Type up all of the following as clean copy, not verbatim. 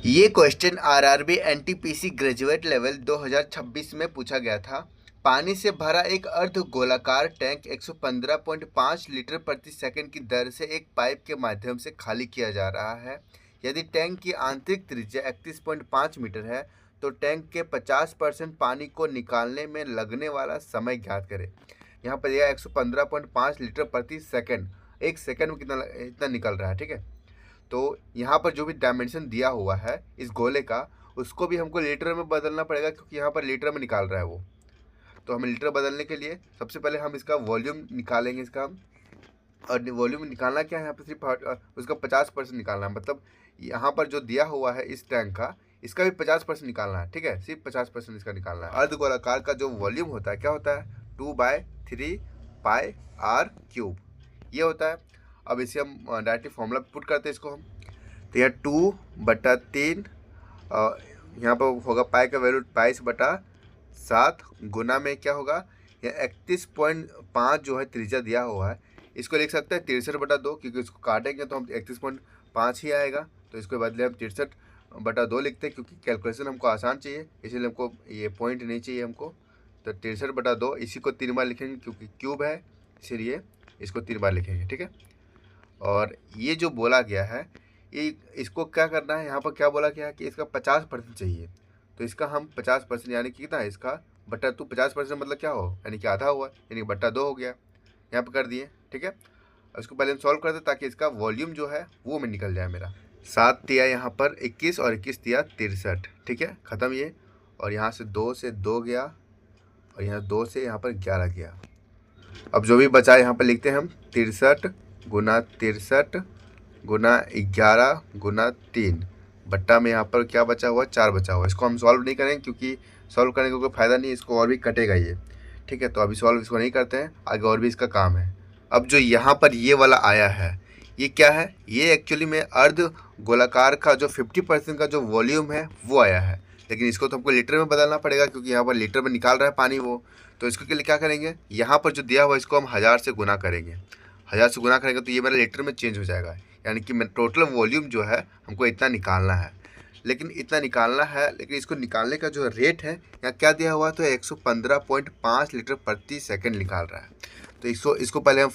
ये question RRB NTPC graduate level 2026 में पूछा गया था। पानी से भरा एक अर्ध गोलाकार टैंक 115.5 लीटर प्रति सेकंड की दर से एक पाइप के माध्यम से खाली किया जा रहा है। यदि टैंक की आंतरिक त्रिज्या 31.5 मीटर है तो टैंक के 50% पानी को निकालने में लगने वाला समय ज्ञात करें। यहाँ पर यह 115.5 लीटर प्रति सेकंड, एक सेकंड में इतना निकल रहा है। ठीक है, तो यहाँ पर जो भी डायमेंशन दिया हुआ है इस गोले का, उसको भी हमको लीटर में बदलना पड़ेगा, क्योंकि यहाँ पर लीटर में निकाल रहा है वो। तो हमें लीटर बदलने के लिए सबसे पहले हम इसका वॉल्यूम निकालेंगे इसका हम। और वॉल्यूम निकालना क्या है, यहाँ पर सिर्फ उसका 50% निकालना है। मतलब यहाँ पर जो दिया हुआ है इस टैंक का, इसका भी 50% निकालना है। ठीक है, सिर्फ 50% इसका निकालना है। अर्धगोलाकार का जो वॉल्यूम होता है क्या होता है, 2/3 पाई आर क्यूब, ये होता है। अब इसे हम डायरेक्टली फॉर्मूला पुट करते हैं इसको हम। तो यह 2/3 यहाँ पर होगा पाई का वैल्यू 22/7 गुना में क्या होगा, यह 31.5 जो है त्रिज्या दिया हुआ है, इसको लिख सकते हैं 63/2, क्योंकि इसको काटेंगे तो हम 31.5 ही आएगा। तो इसके बदले हम 63/2 लिखते हैं, क्योंकि कैलकुलेशन हमको आसान चाहिए, इसीलिए हमको ये पॉइंट नहीं चाहिए हमको। तो 63/2 इसी को 3 बार लिखेंगे, क्योंकि क्यूब है इसीलिए इसको 3 बार लिखेंगे। ठीक है, और ये जो बोला गया है, ये इसको क्या करना है, यहाँ पर क्या बोला गया है कि इसका 50% चाहिए। तो इसका हम 50% यानी कि कितना है इसका बटा 2, 50% मतलब क्या हो, यानी कि आधा हुआ, यानी कि बटा 2 हो गया। यहाँ पर कर दिए। ठीक है, अब इसको पहले हम सॉल्व कर दे ताकि इसका वॉल्यूम जो है वो में निकल जाए मेरा। 7 तिया यहाँ पर 21 और 21 तिया 63। ठीक है, ख़त्म ये। और यहाँ से 2 से 2 गया, और यहाँ 2 से यहाँ पर 11 गया। अब जो भी बचा यहाँ पर लिखते हैं हम 63 गुना 63 गुना 11 गुना 3 बट्टा में यहाँ पर क्या बचा हुआ, 4 बचा हुआ। इसको हम सॉल्व नहीं करेंगे, क्योंकि सॉल्व करने का कोई फ़ायदा नहीं, इसको और भी कटेगा ये। ठीक है, तो अभी सॉल्व इसको नहीं करते हैं, आगे और भी इसका काम है। अब जो यहाँ पर ये वाला आया है, ये क्या है, ये एक्चुअली में अर्ध गोलाकार का जो 50% का जो वॉल्यूम है वो आया है। लेकिन इसको तो हमको लीटर में बदलना पड़ेगा, क्योंकि यहाँ पर लीटर में निकाल रहा है पानी वो। तो इसके लिए क्या करेंगे, यहाँ पर जो दिया हुआ है इसको हम 1000 से गुना करेंगे। 1000 से गुना करेंगे तो ये मेरा लीटर में चेंज हो जाएगा, यानी कि टोटल वॉल्यूम जो है हमको इतना निकालना है। लेकिन इतना निकालना है, लेकिन इसको निकालने का जो रेट है यहाँ क्या दिया हुआ है, तो 115.5 लीटर प्रति सेकंड निकाल रहा है। तो इसको पहले हम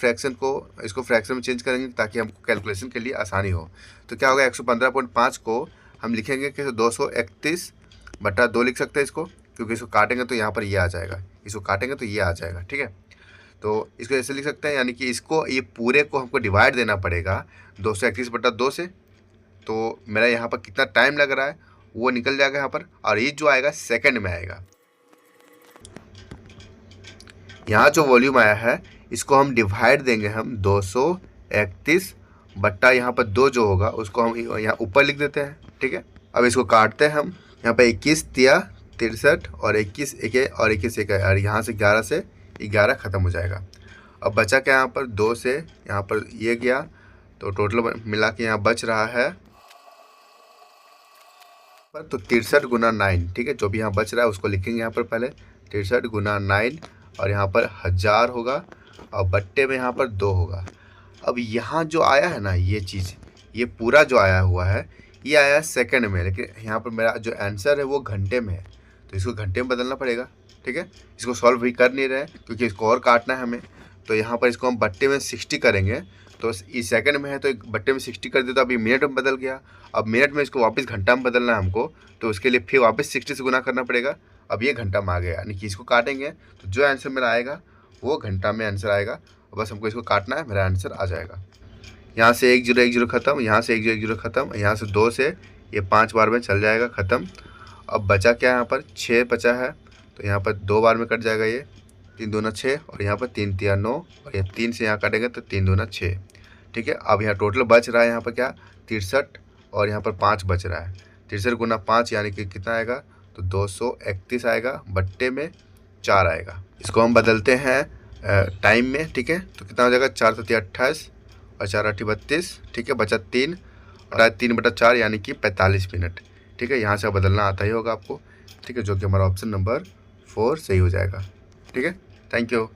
इसको फ्रैक्शन में चेंज करेंगे, ताकि हमको कैलकुलेशन के लिए आसानी हो। तो क्या होगा, 115.5 को हम लिखेंगे कि 231/2 लिख सकते हैं इसको, क्योंकि इसको काटेंगे तो यहाँ पर ये आ जाएगा, इसको काटेंगे तो ये आ जाएगा। ठीक है, तो इसको ऐसे लिख सकते हैं, यानी कि इसको ये पूरे को हमको डिवाइड देना पड़ेगा 231/2 से। तो मेरा यहाँ पर कितना टाइम लग रहा है वो निकल जाएगा यहाँ पर, और ये जो आएगा सेकंड में आएगा। यहाँ जो वॉल्यूम आया है इसको हम डिवाइड देंगे हम 231 बट्टा यहाँ पर 2 जो होगा उसको हम यहाँ ऊपर लिख देते हैं। ठीक है, अब इसको काटते हैं हम। यहाँ पर 21 तिया 63 और 21 एक और 21 एक, और यहाँ से 11 से 11 ख़त्म हो जाएगा। अब बचा क्या, यहाँ पर 2 से यहाँ पर ये गया, तो टोटल मिला के यहाँ बच रहा है तो 63 गुना 9। ठीक है, जो भी यहाँ बच रहा है उसको लिखेंगे यहाँ पर पहले 63 गुना 9, और यहाँ पर 1000 होगा, और बट्टे में यहाँ पर 2 होगा। अब यहाँ जो आया है ना ये चीज़, ये पूरा जो आया हुआ है ये आया है सेकंड में, लेकिन यहाँ पर मेरा जो आंसर है वो घंटे में है, तो इसको घंटे में बदलना पड़ेगा। ठीक है, इसको सॉल्व भी कर नहीं रहे क्योंकि इसको और काटना है हमें। तो यहाँ पर इसको हम बट्टे में 60 करेंगे, तो इस सेकंड में है तो एक बट्टे में 60 कर दे तो अभी मिनट में बदल गया। अब मिनट में इसको वापस घंटा में बदलना है हमको, तो उसके लिए फिर वापस 60 से गुना करना पड़ेगा। अब ये घंटा में आ गया, यानी कि इसको काटेंगे तो जो आंसर मेरा आएगा वो घंटा में आंसर आएगा। बस हमको इसको काटना है, मेरा आंसर आ जाएगा। यहाँ से 1 0 1 0 ख़त्म, यहाँ से 1 0 1 0 ख़त्म, यहाँ से 2 से ये 5 बार में चल जाएगा ख़त्म। अब बचा क्या, यहाँ पर 6 बचा है, तो यहाँ पर 2 बार में कट जाएगा ये, 3 दूना 6, और यहाँ पर 3 तिया 9, और ये 3 से यहाँ काटेंगे तो 3 दूना 6। ठीक है, अब यहाँ टोटल बच रहा है यहाँ पर क्या 63, और यहाँ पर 5 बच रहा है। 63 गुना 5 यानी कि कितना आएगा, तो 231 आएगा, बट्टे में 4 आएगा। इसको हम बदलते हैं टाइम में। ठीक है, तो कितना हो जाएगा, 4 7 28 और 4 8 32। ठीक है, बचा 3, और 3/4 यानी कि 45 मिनट। ठीक है, यहाँ से बदलना आता ही होगा आपको। ठीक है, जो कि हमारा ऑप्शन नंबर 4 सही हो जाएगा। ठीक है, थैंक यू।